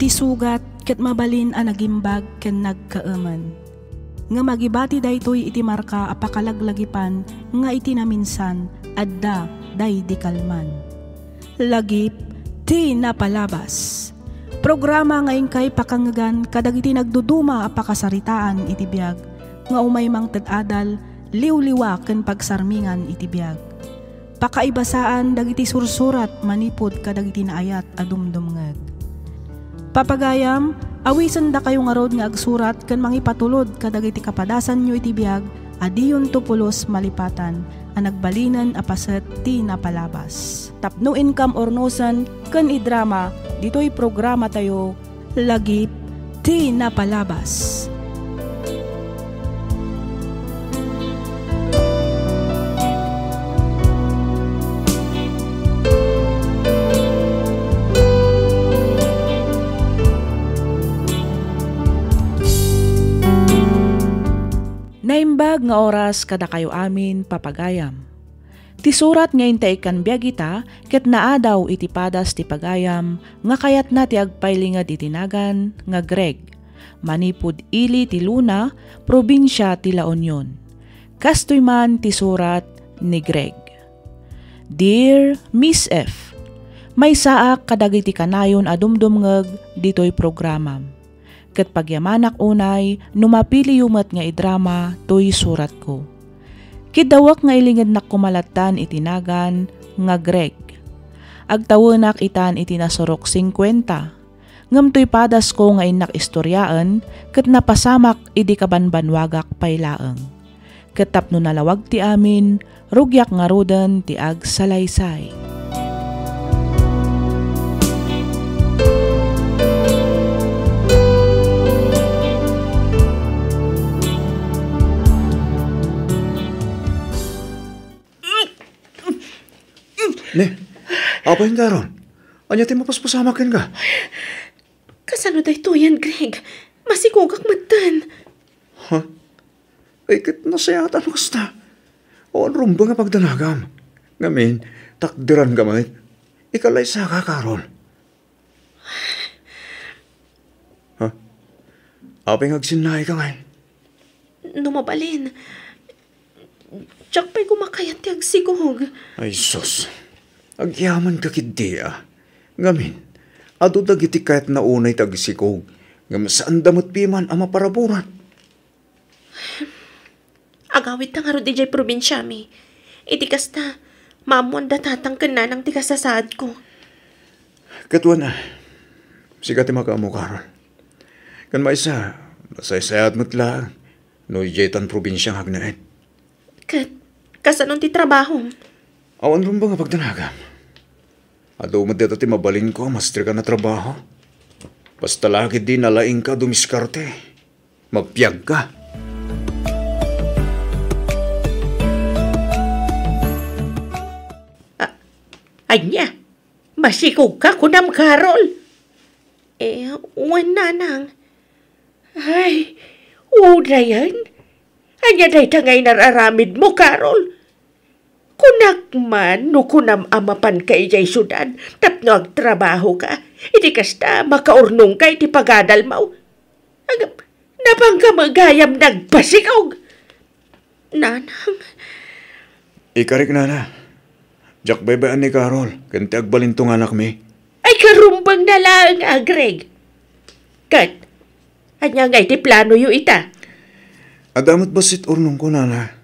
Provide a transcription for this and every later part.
Iti sugat ket mabalin a nagimbag ken nagkaaman. Nga magibati daytoy iti marka a pakalaglagipan nga iti naminsan adda day di kalman. Lagip ti napalabas. Programa ngayon kay pakangagan kadagiti nagduduma a pakasaritaan iti biag nga umaymang ted-adal liwliwa ken pagsarmingan iti biag. Pakaibasaan dagiti sursurat manipod kadagiti naayat a dumdumngeg. Papagayam, awisan da kayo nga rod nga agsurat ken mangipatulod kadagiti kapadasan nyo iti biag adiyon tupulos malipatan a nagbalinan a paset ti napalabas. Tapno income ornosan ken idrama ditoy programa tayo lagip ti napalabas. Naimbag nga oras kada kayo amin papagayam. Ti surat ngayon ta ikan biyagita ket naadaw iti padas ti pagayam nga kayat na ti agpailingad itinagan nga Greg. Manipud ili ti Luna, probinsya ti La Union. Kastoy man ti surat ni Greg. Dear Miss F, may saak kadagiti kanayon a dumdumngeg ditoy programam. Ket pagyamanak unay, numapili yumat nga idrama, to'y surat ko. Kidawak nga ilingad nak kumalatan itinagan, nga Greg. Agtawanak itan itinasurok 50. Ngam to'y padas ko nga inak istoryaan, ket napasamak idi kabanbanwagak paylaeng. Ket tapno nalawag ti amin, rugyak nga roden ti ag salaysay. Ne, apa yung daron? Anya ti mapaspasamakin ka? Kasano da ito yan, Greg? Masikogak matan. Ha? Ay, kit nasayatan mo kasta. O rumba nga pagdanagam. Ngamin, takdiran ka man. Ikalay sa ka, Carol. Ha? Apa yung agsinay ka ngay? Numabalin. Tsak pa'y kumakayat ti agsigog. Ay, sus. Agyaman ka kidi Ngamin, ado dagiti kahit naunay tagsikog. Ngam saan damot piman ang maparaburan. Agawit na nga ro di jay probinsya mi. Iti kasta, mamuan datatang ka na ng tikasasaad ko. Katwa na, sigat makamu Carol. Kan maisa, masaysayat mo't lang. No jay tan probinsyang hagnain. Kasanon ti trabaho? Awan rin ba nga pagdanagam? Ado mo dito ti mabalin ko, master ka na trabaho. Basta lagi di nalaing ka dumiskarte. Magpiyag ka. Anya, masikog ka kunam, Carol. Uwan nanang. Ay, una yan. Anya day tangay nararamid mo, Carol. Kunak man, no kunam amapan kay jay sudan, tapno agtrabaho ka. Iti kasta, makaurnong ka, iti pagadal mo. Napang ka magayam nagpasikog. Nanang. Ikarik nana. Jak bebean ni Carol, kanti agbalintong anak mi. Ay karumbang na lang, Greg. Kat, anya nga iti plano yu ita. Adamot basit urnong ko nana.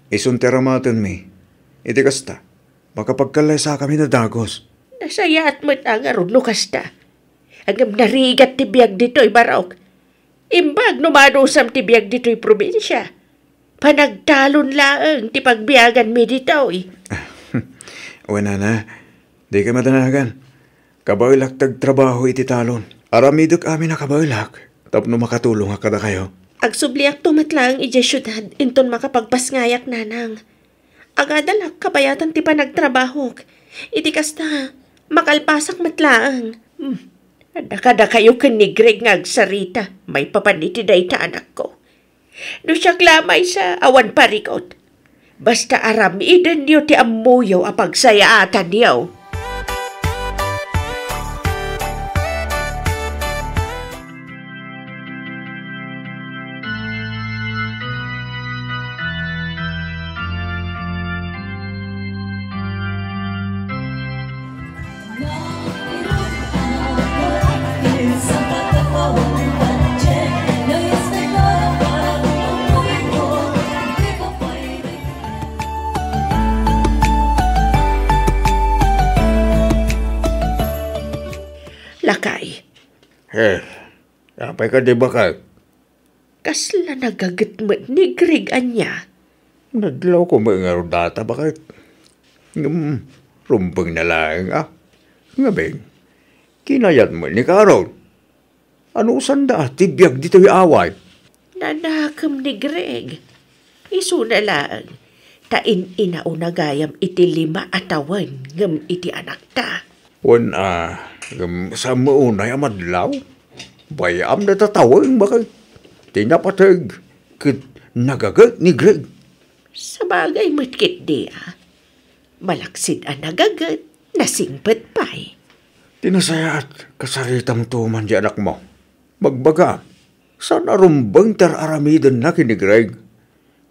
Isuntera maten mi. Iti kasta, makapagkalay sa kami na dagos. Nasayat mo't ang arunno kasta. Agam narigat ti biyag dito'y barok. Imbag numadusam ti biyag dito'y probinsya. Panagtalon laeng ti pagbiyagan mi dito'y. Wala na, di ka madanagan. Kabaylak tagtrabaho iti talon. Aramidok amin na kabaylak. Tapno makatulong kada kayo. Agsubliak tumatlang ija syudad inton makapagpasngayak nanang. Agadalak kabayatan ti panagtrabaho. Iti kasta, makalpasak matlaang. Kada kayo ken ni Greg nga agsarita, may papaniti day ta anak ko. No siya klamay sa awan parikot. Basta aramidan niyo ti amuyo apagsayaatan niyo. Lakay, Apay ka di ba ka? kasla nagagatmat ni Greg anya. Nadlaw ko mga rodata, bakit? Rumbang na lang, Nga beng, kinayat mo ni Carol. Ano sanda, tibiyag dito'y away? Nanakam ni Greg. Isu na lang. Tain inaunagayam iti 5 atawan ngam iti anak ta. Sa maunay amadlaw? Bayam na tatawang bakit? Tinapatag, nagagat ni Greg. Sa bagay matkit diya. Malaksid ang nagagat, nasingpet pa'y. Tinasayaat, kasaritang tuman di anak mo. Magbaga, saan arumbang tararamidan na kini Greg?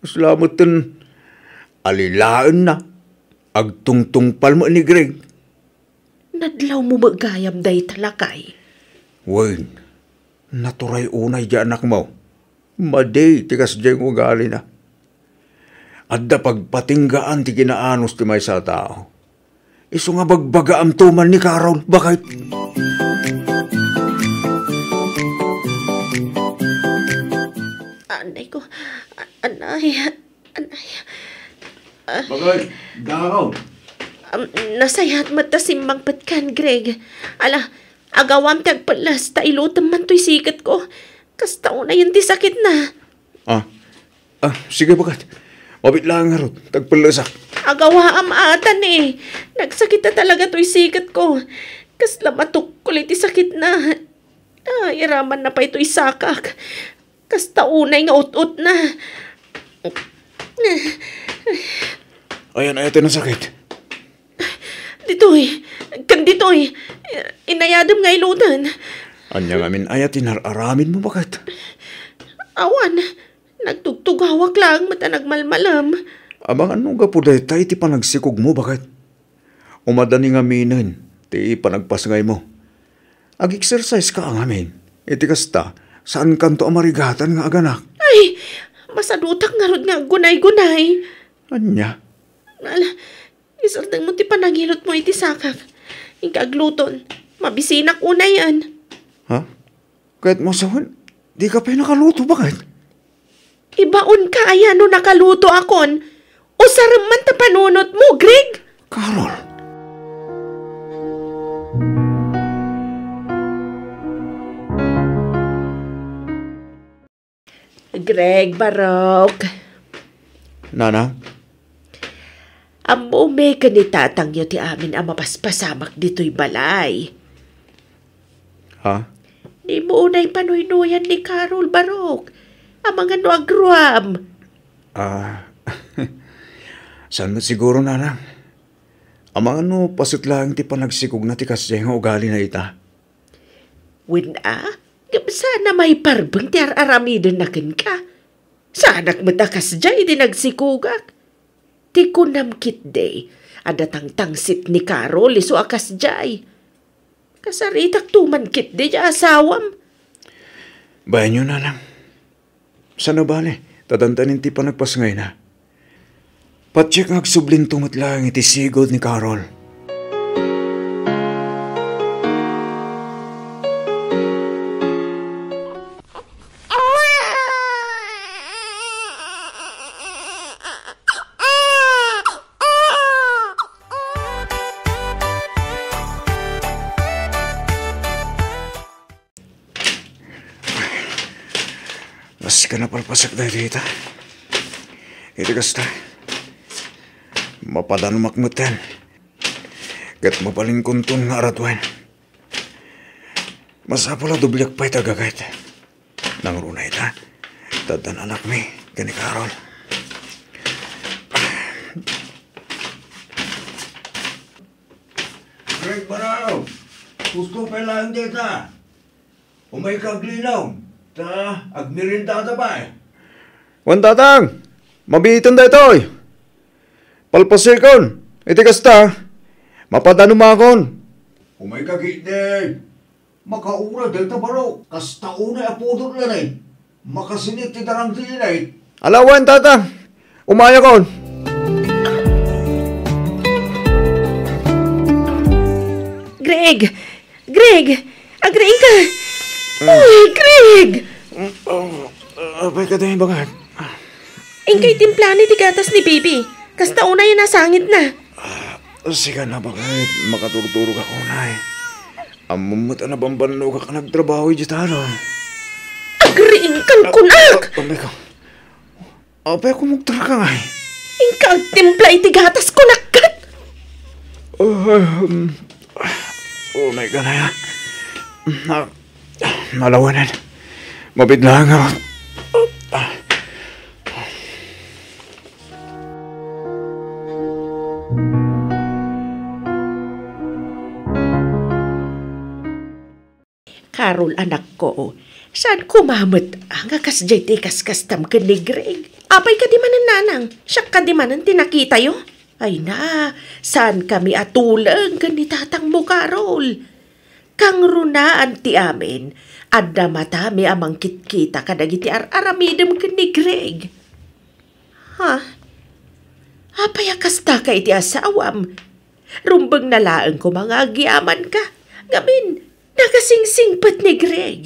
Salamat din, alilaan na, agtungtungpal mo ni Greg. Nadlaw mo magayam day talakay. Wayne, naturay unay di anak mo. Maday, tikas diyang ugali na. Adda pagpatinggaan ti kinaanos ti may sa tao. Isu nga bagbaga ang tuman ni Carol, bakit? Anay ko, anay. Bagay, Carol. Nasayat matasimbang patkan, Greg. Ala, agawam tagpalas, tailutam man to'y sikat ko. Kastaw na yun ti sakit na. Sige bagat. Mabit lang nga ron, tagpalasak. Agawa am atan eh. Nagsakit na talaga to'y sikat ko. Kasla matuk kulit ti sakit na. Iraman na pa ito'y sakak. Kasta unay nga ut-ut na. Ayan, ito na sakit. Dito'y, inayadam nga ilutan. Anya nga min ayat inararamin mo bakit? Awan, nagtugtugawak lang mata nagmalmalam. Abang ano nga po dahi tayo ti panagsikog mo bakit? Umadani nga minin, ti panagpasngay mo. Ag-exercise ka ang amin. Iti kasta, saan kanto amarigatan nga aganak? Ay, masadutak nga rod nga gunay-gunay. Anya? Ala, isartang mo ti panagilot mo iti sakak. Ikagluton, mabisinak una yan. Ha? Kahit masawan, di ka pa nakaluto bakit? Ibaon ka ayan no nakaluto akon. O saraman ta panunot mo, Greg? Carol! Greg Barok. Nana? Amo may kanitatang yun ti amin ang mapaspasamak dito'y balay. Ha? Di mo unay panuynuyan ni Carol Barok. Ang mga nuagruam. Saan mo siguro, Nana? Ang mga pasit lang ti panagsikog na ti kasyeng ugali na ita. Wina, sana may parbang ti aramidan na kin ka. Sanak matakas jay di nagsikugak. Ti kunam kit day, adatang tangsit ni Carol iso akas jay. Kasaritak tuman kit day asawam. Bayan nyo, Nanang. Sana bale, tadantanin ti panagpasngay na. Patsik agsublin tumat lang iti sigod ni Carol. Mas ka na palpasak na dito. Ito kasta. Mapadano makmutan. Gat mapalingkuntun nga aratwan. Masapula dublyak pa'y tagagayt. Nangruna ita. Tadan anak mi. Gani Carol. Greg Barao. Gusto pa lang dito. Umay kaglinaw. Ta, agmirinda ta ba eh? Wan tatang, mabihitan da ito. Palpasikon, iti kasta, mapadano makon. Umay kagitid, makaura delta baro, kasta unay apodot na rin, makasinit ti darang tinay. Alawan tatang, umaya kon. Greg! Agree ka! Uy, Greg! Abay ka dahil bagat. Ingkay timplani ti gatas ni Bibi. Kasta una yung nasangit na. Sige na bagat, makaturuturo ka kunay. Amumata na bambanlo ka nagtrabaho yung taron. Agree kang kunak! Abay ko mugtara ka nga eh. Ingkang timpla iti gatas kunak kat! Unay ka na yan. Malawanan. Mabidlaan nga. Carol, anak ko, saan kumamot ang akasjay ti kaskastam ka ni Greg? Apay ka di manan nanang, siya ka di manan tinakita yo? Ay na, saan kami atulang ka ni tatang mo, Carol? Kang runaan ti amin, adda matami amang kitkita kadagiti aramidem ka ni Greg. Ha? Apay akasta ka iti asawam? Rumbang nalaang ko mga agyaman ka. Gamin, nakasingsingpat ni Greg.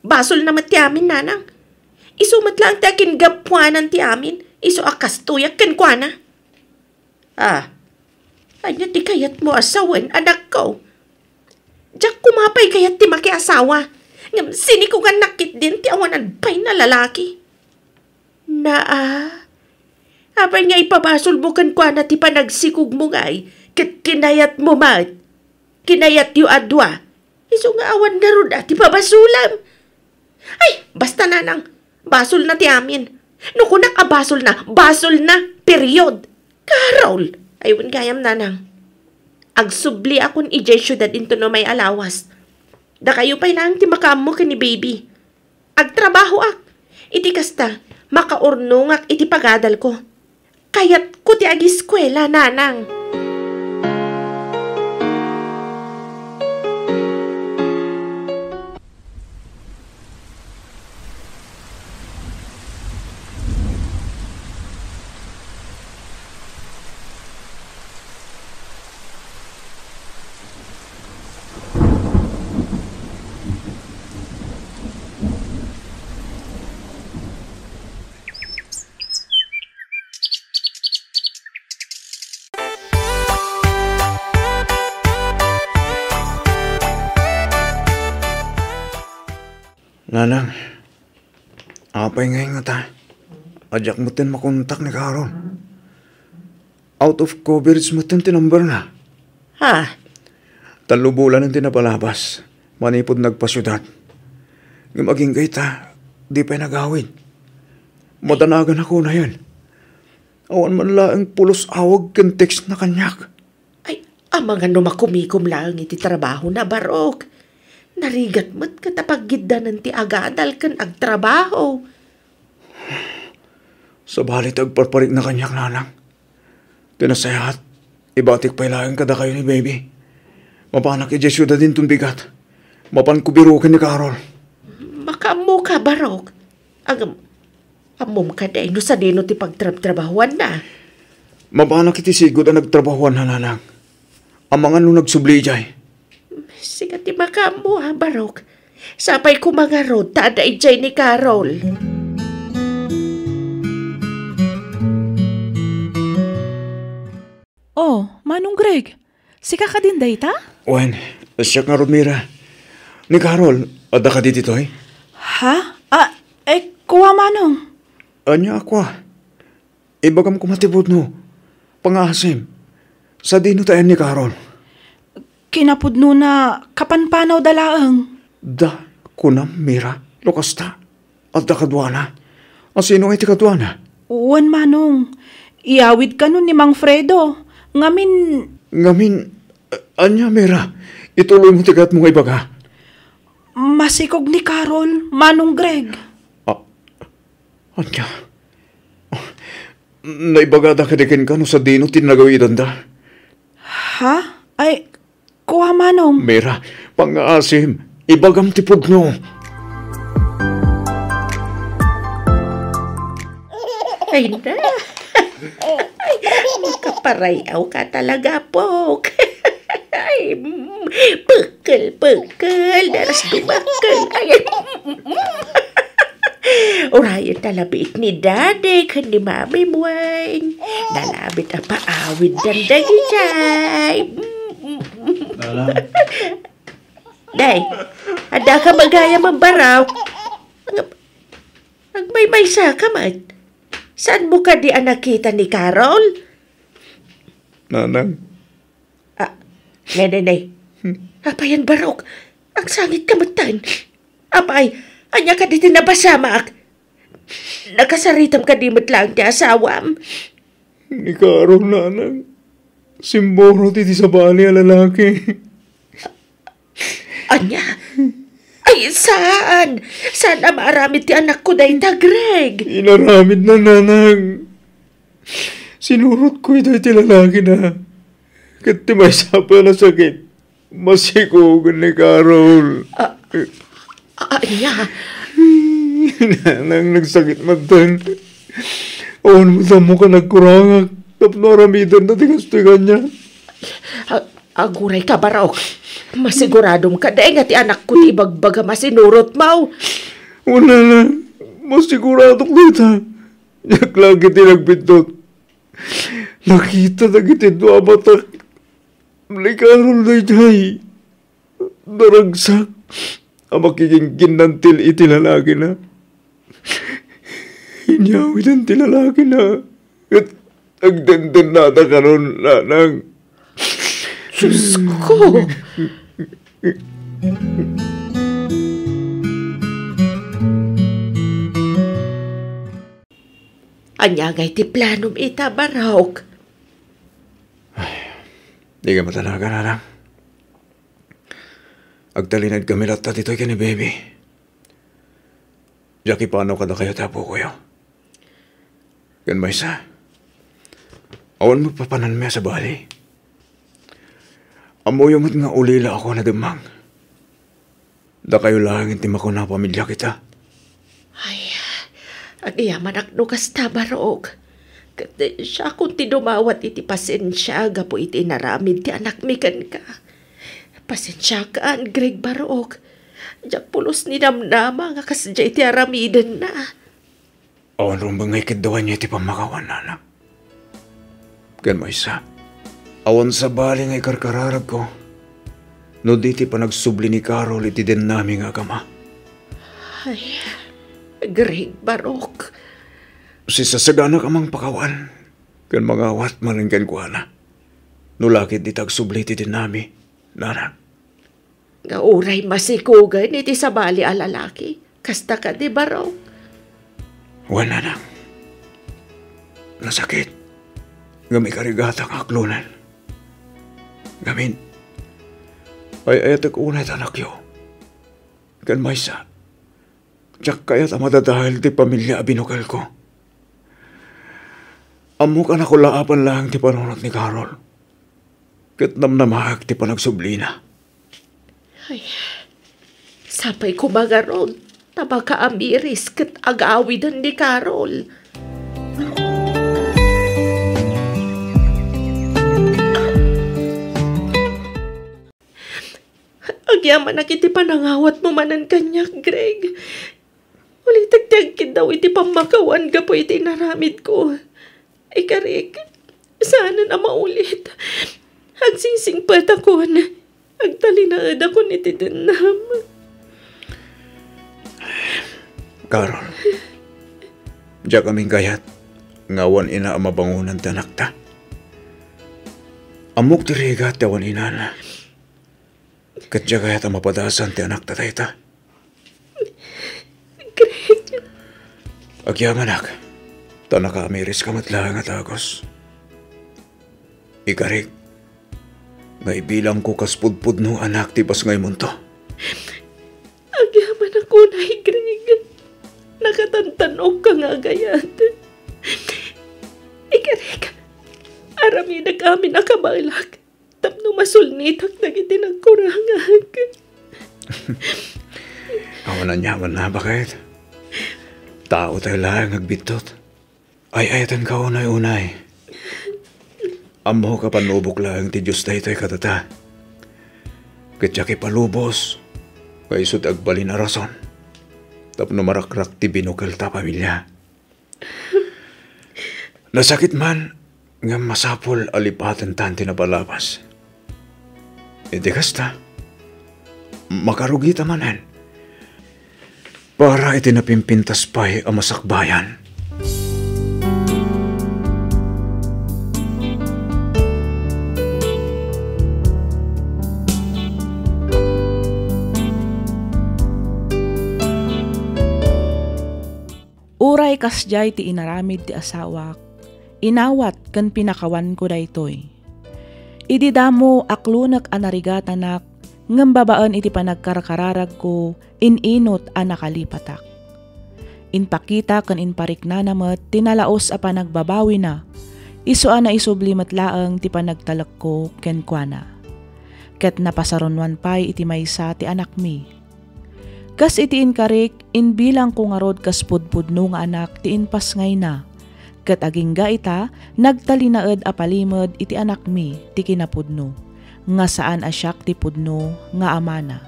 Basol naman ti amin, nanang. Isumat lang ti akin gapuanan ti amin. Isu akas tuyak ken kwa na. Anya ti kayat mo asawan, anak ko. Diyak kumapay kayat ti makiasawa. Ngam sini ko nga nakit din ti awanan pay na lalaki. Apay nga ipabasol mo kan kwa na ti panagsikog mo ngay. Kat kinayat mo mat. Kinayat yu adwa. Iso nga awan na ron ti pabasulam. Ay, basta nanang. Basol na ti amin. No kung nakabasol na, basol na. Period. Carol. Ayun gayam nanang. Agsubli akong ijay syudad into no may alawas. Da kayo pa'y lang ti makamo ka ni baby. Agtrabaho ak. Iti kasta, makaurnong ak iti pagadal ko. Kayat ko ti agiskwela, nanang. Nanang, apay ngayon nga ta. Adyak mo tin makontak ni Carol. Out of coverage mo tin tinumber na. Ha? Talubulan ang tinapalabas. Manipod nagpasyudad. Ng maging kay ta, di pa'y nagawin. Madanagan ako na yan. Awan man laang pulos awag kan text na kanyak. Ay, ang mga numakumikom lang iti trabaho na barok. Narigat mo't katapagiddanan ti agadal kan agtrabaho. Sa balit agparparik na kanyak, nanang. Tinasayahat, ibatik pa'y laang kada kayo ni baby. Mapanak ijesyuda din tong bigat. Mapan kubirukin ni Carol. Makamu ka, barok. Amom ka day, no sa dino ti pagtrabahuan na. Mapanak iti sigod ang nagtrabahuan na, nanang. Ang mga nung nagsubli jay. Sigat ti makamu, ha, barok. Sapay ko mga road, tada ijay ni Carol. Oh, Manong Greg, sika ka din day ta? Wen, siya nga Rodmira. Ni Carol, ada ka dito eh? Ha? Kuha Manong. Anya ako ibagam kumatibod no. Pangasim. Sa dino tayo ni Carol. Kinapudno na kapanpanaw dalaang. Da, kunam, Mira, lokasta. At da kadwana. Sino iti kadwana? Uwan Manong. Iawid ka nun ni Mang Fredo. Ngamin, anya, Mira, ituloy mo tigat mo nga ibaga. Masikog ni Carol, Manong Greg. Anya, naibagada ka dikin ka no sa dino tinagawidan da. Ha? Kuha Manong. Mira, pang-asim, ibagam tipod no. Ay na. Ay, makaparayaw ka talaga, Pok. Ay, Pengkel, daras dumakel. Ay, Urayan talabit ni Daddy kan ni Mami Buwan. Nalabit apa awid dan dagi jay. Day, ada ka magaya mambaraw. Nagmay-maysa ka man. Saan mo ka di anak kita ni Carol? Nanang, Nay. Apa yan barok? Ang sangit kamatan. Apay, anya ka di tinabasamak. Nakasaritam ka di matlang ti asawam. ni Carol, nanang. Simboro ti sa bali a lalaki. Anya? Ay, saan? Saan na maaramid ti anak ko dahi ta, Greg? Inaramid na, nanang. Sinurot ko ito ti lalaki na. Kat ti may sapa na sakit. Masikugan ni Carol. Anya? Nanang nagsakit matan. Awan mo ka nagkurangak. Tapno aramidan na tigastigan niya. Aguray ka, Barok. Masiguradom ka dahi nga ti anak ko ti ibagbaga masinurot mo. Wala na. Masigurado ko dito. Yak lagi tinagpindot. Nakita na kitid mo amatak. Ni Carol na jay. Naragsak. Ang makikingin ng iti lalaki na. Inyawid ang tilalaki na. At agdandan na na karon, nanang. Diyos ko! Anyagay ti planom ita, Barok. Di ka matalaga, nanang. Agtalinad kami lahat dito ka ni baby. Jackie, paano ka na kayo tapo kuyo? Gan may isa. Awan mo papanan mo sa bali. Amoy yung nga ulila ako na damang. Da kayo lang intim ako na pamilya kita. Ay, agiyaman aknukas ta, Barok. Kati siya kung tinumawat iti pasensya, gapo iti naramid ti anak mikan ka. Pasensya ka, Greg Barok. Diyak pulos ni namnama nga kasya iti aramidan na. Awan rin bangay kidawan niya iti pamakawan, nanak. Gan may isa. Awan sa bali ngay karkararag ko. No diti pa nagsubli ni Carol iti din namin nga kama. Ay, Greg Barok. Si sasagana kamang pakawan. Kan mga awat malinggan ko na. No lakit di tagsubli iti din namin, nanak. Nga uray masikugan iti sabali a lalaki. Kasta ka di Barok? Wala na. Nasakit. Gami karigata ang aklunan. Gamin. Ay ayat unay anak yo. Kan maysa. Tiyak kayat ang madadahil ti pamilya abinukal ko. Amo ka na kulaapan lang ti panunot ni Carol. Kat namnamahag ti panagsublina. Ay, sapay kumagaron. Tabaka amiris kat agawidan ni Carol. Agyaman na kiti panangawat mo manan kanya, Greg. Ulitagtagkid daw iti pamakawan ka po iti naramid ko. Ay karik, sana na maulit. Agsising patakon. Agtalinaad ako ni titinam. Carol. Diya kaming gayat. Ngawan ina ang mabangunan tanak ta. Amok tirigat yawan ina na. Kat diya gayat ang mapadasan ti anak tatay ta. Greg. Agyamanak. Tanaka amiris ka matlang at agos. Ikarik. Ngay bilang ko kaspudpud no anak ti pas ngay munto. Agyaman ako na, Greg. Nakatantanog ka nga gayat. Greg. Arami na kami nakabalak. Tapno masulnitak na itinagkurangag. Awanan yaman na bakit? Tao tayo lang agbitot. Ay ayatan ka unay-unay. Amo ka panubok lang ti Diyos tayo katata. Katya kay palubos, kay isot agbali na rason. Tapno marakrak ti binukal ta pamilya. Nasakit man, nga masapol alipatan tanti na palabas. Di kasta, makarugi tamanan. Para itinapimpintas pa'y ang masakbayan. Uray kasjay ti inaramid ti asawak, inawat kan pinakawan ko daytoy. Idi damo aklunak anarigatanak, ngem babaan iti panagkarkararag ko, ininot a nakalipatak. Inpakita kan inparikna namet, tinalaos a panagbabawi na, isuan na isublimat laeng ti panagtalak ko kenkwana. Ket napasaronwan pay iti maysa ti anak mi. Kas iti inkarik, inbilang ko nga rod kas pudpudno nga anak ti inpas ngay na. Ket agingga ita, nagtalinaed a palimod iti anak mi ti kinapudno. Nga saan asyak ti pudno nga amana.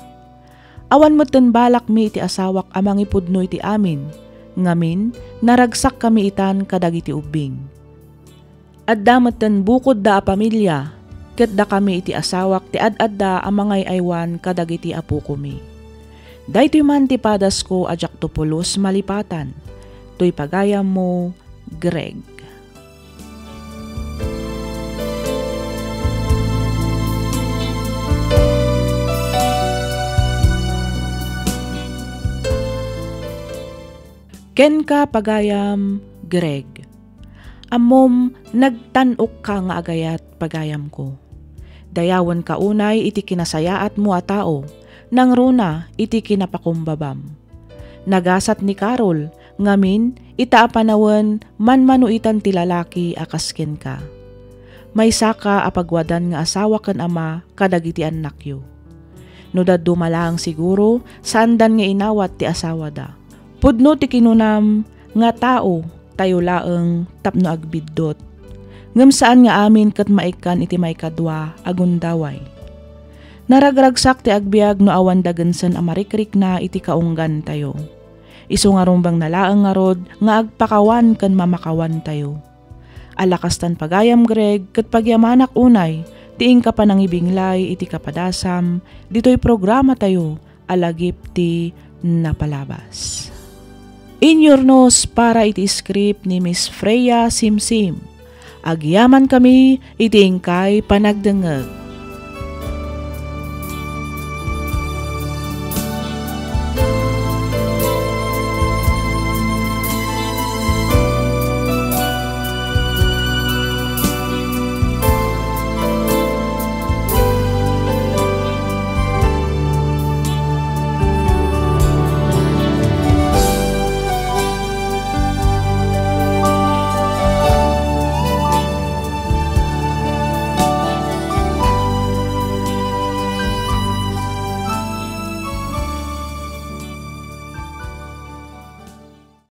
Awan mo ten balak mi iti asawak amang ipudno iti amin. Ngamin, naragsak kami itan kadag iti ubing. Adda mo ten bukod da a pamilya, ket da kami iti asawak ti ad-adda amangay aywan kadag iti apo ko mi. Daytoy man ti padas ko ajak tupulos malipatan, to'y pagayam mo, Greg. Ken ka pagayam, Greg. Amom, nagtanok ka nga agayat pagayam ko. Dayawan ka unay iti kinasayaat mo a tao, nang runa iti kinapakumbabam. Nagasat ni Carol, ngamin ita apanawan manmanuitan ti lalaki akasken ka. May saka apagwadan nga asawa ken ama kadagiti anak yo. No daddo malang siguro sandan nga inawat ti asawa da. Pudno ti kinunam nga tao tayo laeng tapno agbiddot. Ngem saan nga amin ket maikan iti maikadwa agundaway. Naragragsak ti agbiag no awan dagensen a marikrik na iti kaunggan tayo. Isu nga rumbang nalaang nga rod nga agpakawan ken mamakawan tayo. Alakastan pagayam Greg ket pagyamanak unay tiing ka panangibinglay iti kapadasam ditoy programa tayo alagip ti napalabas. Inyornos para iti script ni Miss Freya Simsim. Agyaman kami iti ingkay panagdengeg.